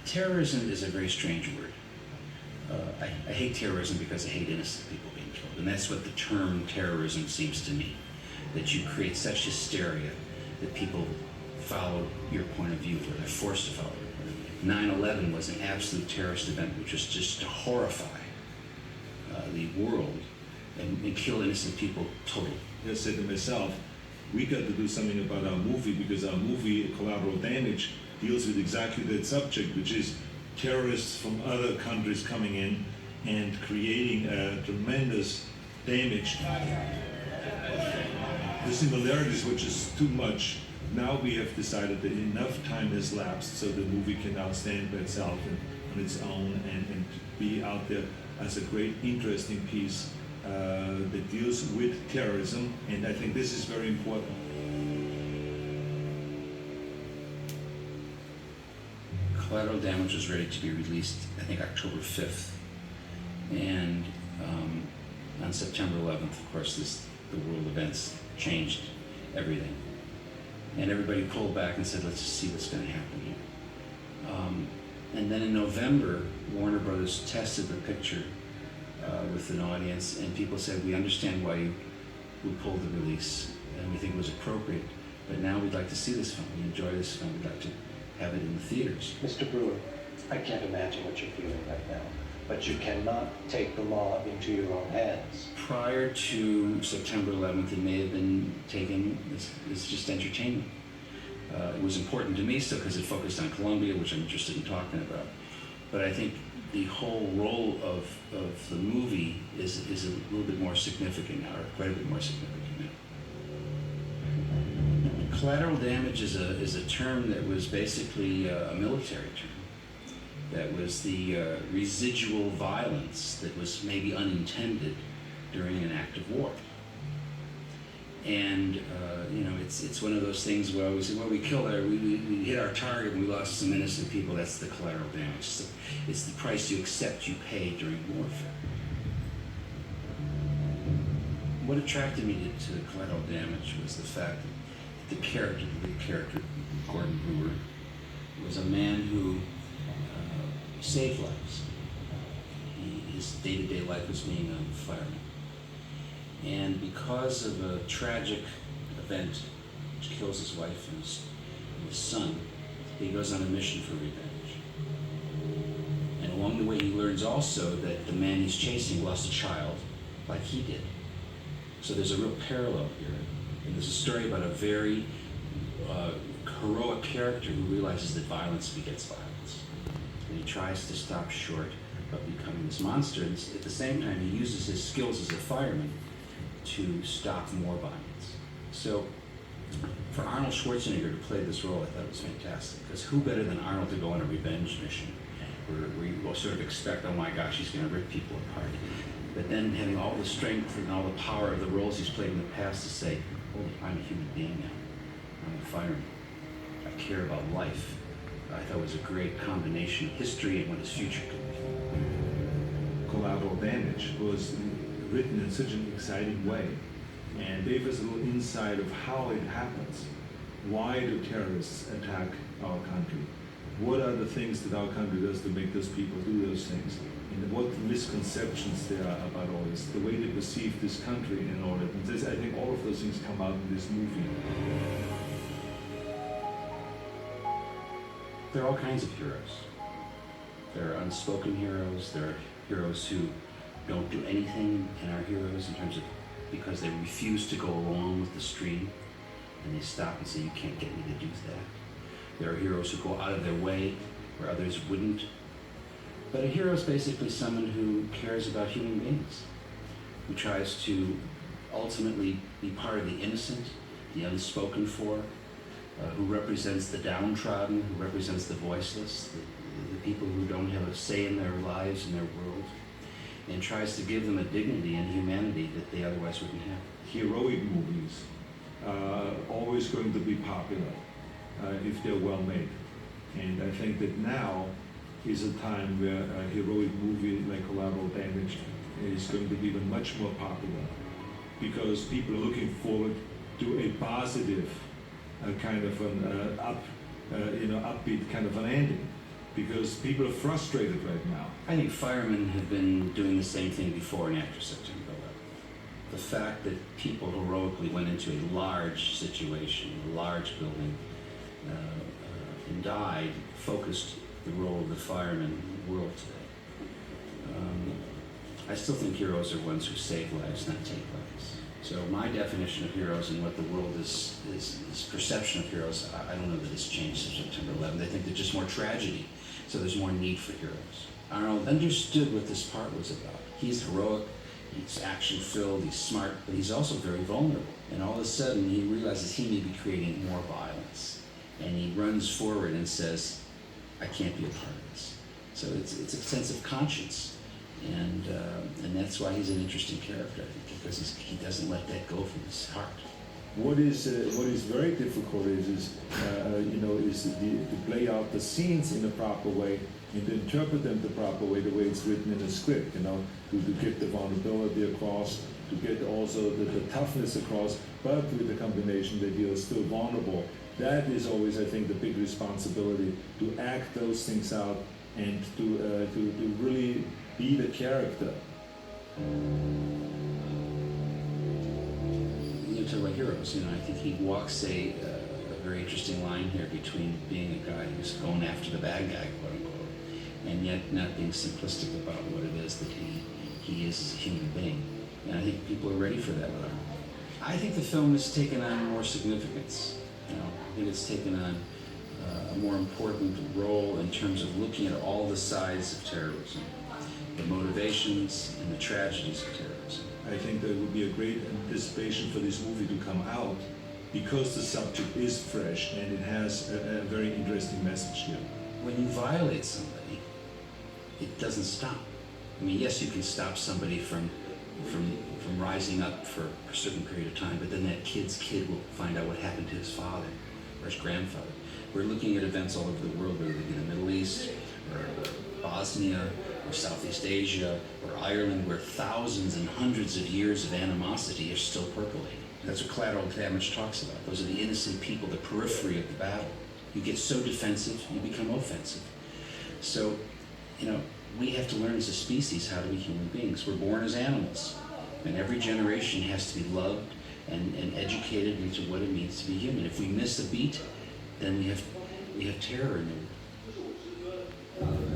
Terrorism is a very strange word. I hate terrorism because I hate innocent people being killed. And that's what the term terrorism seems to mean. That you create such hysteria that people follow your point of view, or they're forced to follow your point of view. 9/11 was an absolute terrorist event, which was just to horrify the world and kill innocent people totally. I said to myself, we got to do something about our movie, because our movie, Collateral Damage, deals with exactly that subject, which is terrorists from other countries coming in and creating tremendous damage. The similarities were just too much. Now we have decided that enough time has lapsed so the movie can now stand by itself and on its own and be out there as a great, interesting piece that deals with terrorism, and I think this is very important. Collateral Damage was ready to be released, I think, October 5th. And on September 11th, of course, the world events changed everything. And everybody pulled back and said, let's just see what's going to happen here. And then in November, Warner Brothers tested the picture with an audience, and people said, we understand why you pulled the release, and we think it was appropriate, but now we'd like to see this film. We enjoy this film. We'd like to have it in the theaters. Mr. Brewer, I can't imagine what you're feeling right now, but you cannot take the law into your own hands. Prior to September 11th, it may have been taken as just entertainment. It was important to me still because it focused on Colombia, which I'm interested in talking about. But I think the whole role of the movie is a little bit more significant now, or quite a bit more significant now. Collateral damage is a term that was basically a military term. That was the residual violence that was maybe unintended during an act of war. And it's one of those things where we say, well, we killed we hit our target and we lost some innocent people. That's the collateral damage. It's the price you accept you pay during warfare. What attracted me to Collateral Damage was the fact that the lead character, Gordon Brewer, was a man who saved lives. His day-to-day life was being a fireman. And because of a tragic event which kills his wife and his son, he goes on a mission for revenge. And along the way he learns also that the man he's chasing lost a child like he did. So there's a real parallel here. And there's a story about a very heroic character who realizes that violence begets violence. And he tries to stop short of becoming this monster. And at the same time, he uses his skills as a fireman to stop more violence. So for Arnold Schwarzenegger to play this role, I thought it was fantastic. Because who better than Arnold to go on a revenge mission where you will sort of expect, oh my gosh, he's going to rip people apart. But then having all the strength and all the power of the roles he's played in the past to say, oh, I'm a human being now. I'm a fireman. I care about life. I thought it was a great combination of history and what his future could be. Collateral Damage was written in such an exciting way and gave us a little insight of how it happens. Why do terrorists attack our country? What are the things that our country does to make those people do those things? And what misconceptions there are about all this, the way they perceive this country and all that. And this, I think all of those things come out in this movie. There are all kinds of heroes. There are unspoken heroes. There are heroes who don't do anything, and are heroes in terms of because they refuse to go along with the stream, and they stop and say, you can't get me to do that. There are heroes who go out of their way where others wouldn't. But a hero is basically someone who cares about human beings, who tries to ultimately be part of the innocent, the unspoken for, who represents the downtrodden, who represents the voiceless, the people who don't have a say in their lives and their world, and tries to give them a dignity and humanity that they otherwise wouldn't have. Heroic movies are always going to be popular if they're well made. And I think that now is a time where a heroic movie like Collateral Damage is going to be even much more popular, because people are looking forward to a positive kind of an upbeat kind of an ending. because people are frustrated right now. I think firemen have been doing the same thing before and after September 11th. The fact that people heroically went into a large situation, a large building, and died, focused the role of the firemen in the world today. I still think heroes are ones who save lives, not take lives. So my definition of heroes and what the world is perception of heroes, I don't know that it's changed since September 11th. I think there's just more tragedy, so there's more need for heroes. Arnold understood what this part was about. He's heroic, he's action-filled, he's smart, but he's also very vulnerable. And all of a sudden, he realizes he may be creating more violence. And he runs forward and says, I can't be a part of this. So it's a sense of conscience. And that's why he's an interesting character, I think, because he doesn't let that go from his heart. What is very difficult is to play out the scenes in a proper way and to interpret them the proper way, the way it's written in a script, to get the vulnerability across, to get also the toughness across, but with the combination that you're still vulnerable. That is always, I think, the big responsibility, to act those things out and to really be the character. You talk about heroes, I think he walks a very interesting line here between being a guy who's going after the bad guy, quote unquote, and yet not being simplistic about what it is that he is as a human being. And I think people are ready for that with him. I think the film has taken on more significance. I think it's taken on a more important role in terms of looking at all the sides of terrorism, the motivations and the tragedies of terrorism. I think there would be a great anticipation for this movie to come out because the subject is fresh and it has a very interesting message here. When you violate somebody, it doesn't stop. I mean, yes, you can stop somebody from rising up for a certain period of time, but then that kid's kid will find out what happened to his father or his grandfather. We're looking at events all over the world, whether it be the Middle East, or Bosnia, or Southeast Asia, or Ireland, where thousands and hundreds of years of animosity are still percolating. That's what collateral damage talks about. Those are the innocent people, the periphery of the battle. You get so defensive, you become offensive. So, we have to learn as a species how to be human beings. We're born as animals, and every generation has to be loved and educated into what it means to be human. If we miss a beat, then we have terror in the world.